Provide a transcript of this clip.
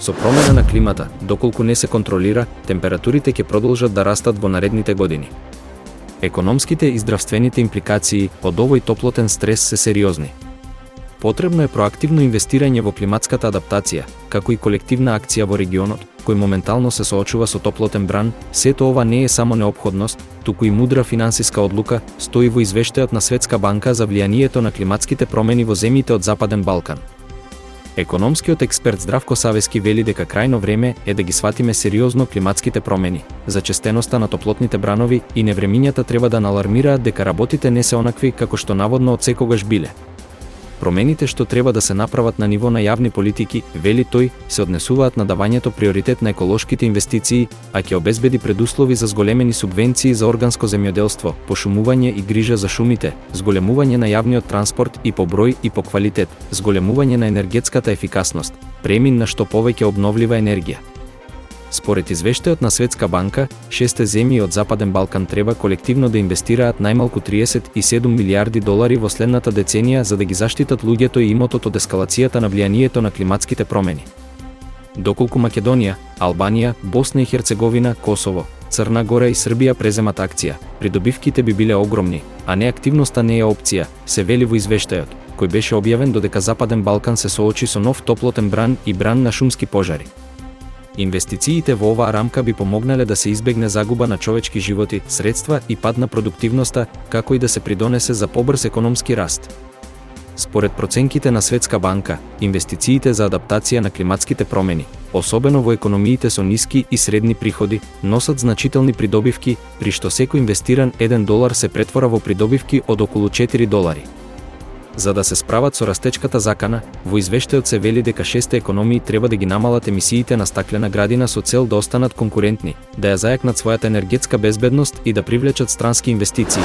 Со промена на климата, доколку не се контролира, температурите ќе продолжат да растат во наредните години. Економските и здравствените импликации од овој топлотен стрес се сериозни. Потребно е проактивно инвестирање во климатската адаптација, како и колективна акција во регионот, кој моментално се соочува со топлотен бран. Сето ова не е само неопходност, туку и мудра финансиска одлука, стои во извештајот на Светска банка за влијанието на климатските промени во земјите од Западен Балкан. Економскиот експерт Здравко Савески вели дека крајно време е да ги сватиме сериозно климатските промени, зачестеноста на топлотните бранови и невремињата треба да налармираат дека работите не се онакви како што наводно од секогаш биле. Промените што треба да се направат на ниво на јавни политики, вели тој, се однесуваат на давањето приоритет на еколошките инвестиции, а ќе обезбеди предуслови за зголемени субвенции за органско земјоделство, пошумување и грижа за шумите, зголемување на јавниот транспорт и по број и по квалитет, зголемување на енергетската ефикасност, премин на што повеќе обновлива енергија. Според извештајот на Светска банка, 6 земји од Западен Балкан треба колективно да инвестираат најмалку 37 милијарди долари во следната деценија за да ги заштитат луѓето и имотот од ескалацијата на влијанието на климатските промени. Доколку Македонија, Албанија, Босна и Херцеговина, Косово, Црна Гора и Србија преземат акција, придобивките би биле огромни, а неактивноста не е опција, се вели во извештајот, кој беше објавен додека Западен Балкан се соочи со нов топлотен бран и бран на шумски пожари. Инвестициите во оваа рамка би помогнале да се избегне загуба на човечки животи, средства и пад на продуктивноста, како и да се придонесе за побрз економски раст. Според проценките на Светска банка, инвестициите за адаптација на климатските промени, особено во економиите со ниски и средни приходи, носат значителни придобивки, при што секој инвестиран $1 се претвора во придобивки од околу $4. За да се справат со растечката закана, во извештајот се вели дека 6 економии треба да ги намалат емисиите на стаклена градина со цел да останат конкурентни, да ја зајакнат својата енергетска безбедност и да привлечат странски инвестиции.